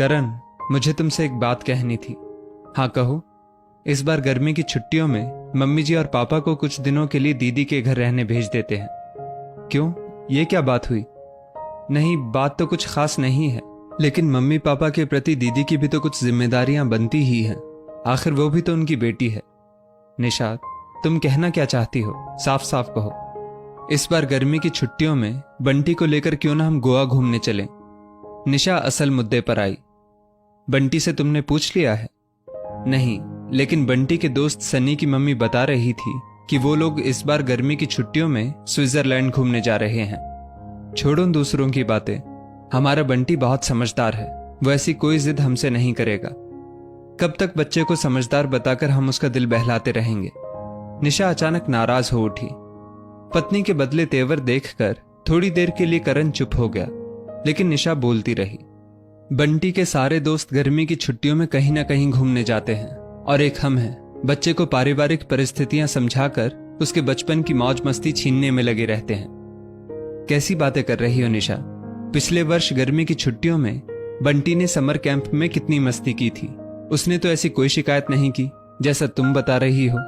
करण, मुझे तुमसे एक बात कहनी थी। हाँ कहो। इस बार गर्मी की छुट्टियों में मम्मी जी और पापा को कुछ दिनों के लिए दीदी के घर रहने भेज देते हैं। क्यों, ये क्या बात हुई? नहीं, बात तो कुछ खास नहीं है, लेकिन मम्मी पापा के प्रति दीदी की भी तो कुछ जिम्मेदारियां बनती ही हैं। आखिर वो भी तो उनकी बेटी है। निशा, तुम कहना क्या चाहती हो? साफ साफ कहो। इस बार गर्मी की छुट्टियों में बंटी को लेकर क्यों ना हम गोवा घूमने चलें? निशा असल मुद्दे पर आई। बंटी से तुमने पूछ लिया है? नहीं, लेकिन बंटी के दोस्त सनी की मम्मी बता रही थी कि वो लोग इस बार गर्मी की छुट्टियों में स्विट्जरलैंड घूमने जा रहे हैं। छोड़ो दूसरों की बातें, हमारा बंटी बहुत समझदार है, वो ऐसी कोई जिद हमसे नहीं करेगा। कब तक बच्चे को समझदार बताकर हम उसका दिल बहलाते रहेंगे? निशा अचानक नाराज हो उठी। पत्नी के बदले तेवर देखकर थोड़ी देर के लिए करण चुप हो गया, लेकिन निशा बोलती रही। बंटी के सारे दोस्त गर्मी की छुट्टियों में कहीं ना कहीं घूमने जाते हैं और एक हम हैं, बच्चे को पारिवारिक परिस्थितियां समझाकर उसके बचपन की मौज मस्ती छीनने में लगे रहते हैं। कैसी बातें कर रही हो निशा? पिछले वर्ष गर्मी की छुट्टियों में बंटी ने समर कैंप में कितनी मस्ती की थी। उसने तो ऐसी कोई शिकायत नहीं की जैसा तुम बता रही हो।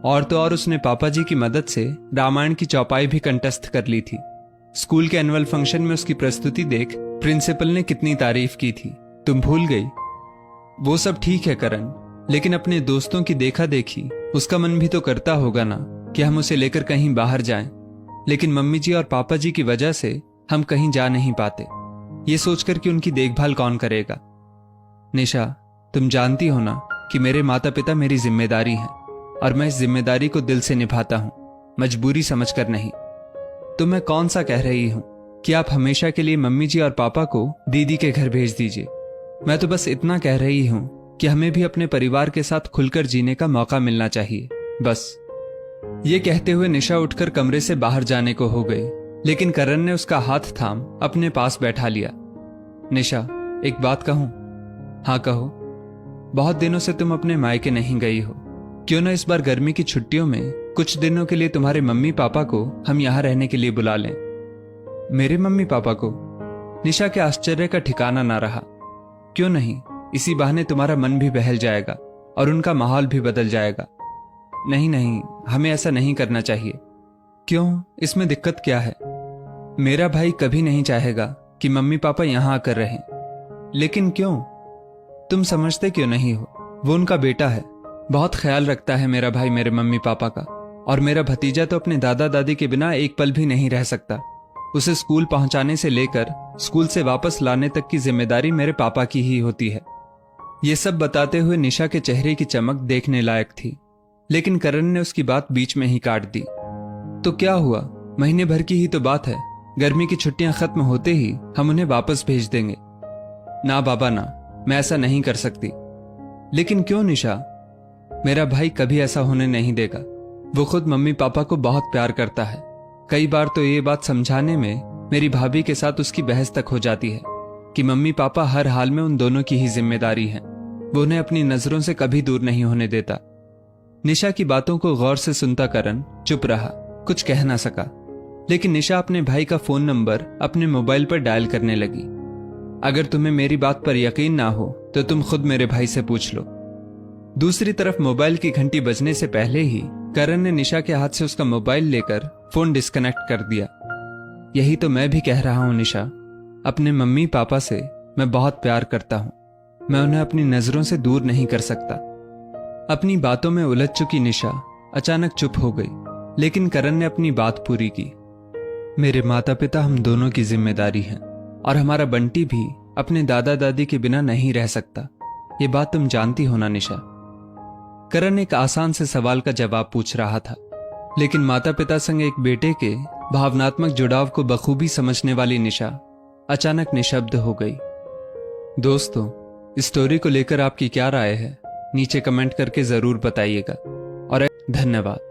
और तो और उसने पापा जी की मदद से रामायण की चौपाई भी कंठस्थ कर ली थी। स्कूल के एनुअल फंक्शन में उसकी प्रस्तुति देख प्रिंसिपल ने कितनी तारीफ की थी, तुम भूल गई? वो सब ठीक है करण, लेकिन अपने दोस्तों की देखा देखी उसका मन भी तो करता होगा ना कि हम उसे लेकर कहीं बाहर जाएं। लेकिन मम्मी जी और पापा जी की वजह से हम कहीं जा नहीं पाते, ये सोचकर कि उनकी देखभाल कौन करेगा। निशा, तुम जानती हो ना कि मेरे माता पिता मेरी जिम्मेदारी हैं और मैं इस जिम्मेदारी को दिल से निभाता हूं, मजबूरी समझकर नहीं। तो मैं कौन सा कह रही हूं कि आप हमेशा के लिए मम्मी जी और पापा को दीदी के घर भेज दीजिए। मैं तो बस इतना कह रही हूं कि हमें भी अपने परिवार के साथ खुलकर जीने का मौका मिलना चाहिए, बस। ये कहते हुए निशा उठकर कमरे से बाहर जाने को हो गई, लेकिन करण ने उसका हाथ थाम अपने पास बैठा लिया। निशा, एक बात कहूं? हाँ कहो। बहुत दिनों से तुम अपने मायके नहीं गई हो, क्यों ना इस बार गर्मी की छुट्टियों में कुछ दिनों के लिए तुम्हारे मम्मी पापा को हम यहाँ रहने के लिए बुला लें? मेरे मम्मी पापा को? निशा के आश्चर्य का ठिकाना ना रहा। क्यों नहीं, इसी बहाने तुम्हारा मन भी बहल जाएगा और उनका माहौल भी बदल जाएगा। नहीं नहीं, हमें ऐसा नहीं करना चाहिए। क्यों, इसमें दिक्कत क्या है? मेरा भाई कभी नहीं चाहेगा कि मम्मी पापा यहां आकर रहें। लेकिन क्यों? तुम समझते क्यों नहीं हो? वो उनका बेटा है, बहुत ख्याल रखता है मेरा भाई मेरे मम्मी पापा का। और मेरा भतीजा तो अपने दादा दादी के बिना एक पल भी नहीं रह सकता। उसे स्कूल पहुंचाने से लेकर स्कूल से वापस लाने तक की जिम्मेदारी मेरे पापा की ही होती है। ये सब बताते हुए निशा के चेहरे की चमक देखने लायक थी, लेकिन करण ने उसकी बात बीच में ही काट दी। तो क्या हुआ, महीने भर की ही तो बात है, गर्मी की छुट्टियां खत्म होते ही हम उन्हें वापस भेज देंगे। ना बाबा ना, मैं ऐसा नहीं कर सकती। लेकिन क्यों निशा? मेरा भाई कभी ऐसा होने नहीं देगा। वो खुद मम्मी पापा को बहुत प्यार करता है। कई बार तो ये बात समझाने में मेरी भाभी के साथ उसकी बहस तक हो जाती है कि मम्मी पापा हर हाल में उन दोनों की ही जिम्मेदारी है। वो उन्हें अपनी नजरों से कभी दूर नहीं होने देता। निशा की बातों को गौर से सुनता करण चुप रहा, कुछ कह ना सका। लेकिन निशा अपने भाई का फोन नंबर अपने मोबाइल पर डायल करने लगी। अगर तुम्हें मेरी बात पर यकीन ना हो तो तुम खुद मेरे भाई से पूछ लो। दूसरी तरफ मोबाइल की घंटी बजने से पहले ही करण ने निशा के हाथ से उसका मोबाइल लेकर फोन डिस्कनेक्ट कर दिया। यही तो मैं भी कह रहा हूं निशा, अपने मम्मी पापा से मैं बहुत प्यार करता हूं, मैं उन्हें अपनी नजरों से दूर नहीं कर सकता। अपनी बातों में उलझ चुकी निशा अचानक चुप हो गई, लेकिन करण ने अपनी बात पूरी की। मेरे माता पिता हम दोनों की जिम्मेदारी है और हमारा बंटी भी अपने दादा दादी के बिना नहीं रह सकता। ये बात तुम जानती हो ना निशा? करण एक आसान से सवाल का जवाब पूछ रहा था, लेकिन माता पिता संग एक बेटे के भावनात्मक जुड़ाव को बखूबी समझने वाली निशा अचानक निशब्द हो गई। दोस्तों, इस स्टोरी को लेकर आपकी क्या राय है? नीचे कमेंट करके जरूर बताइएगा और धन्यवाद।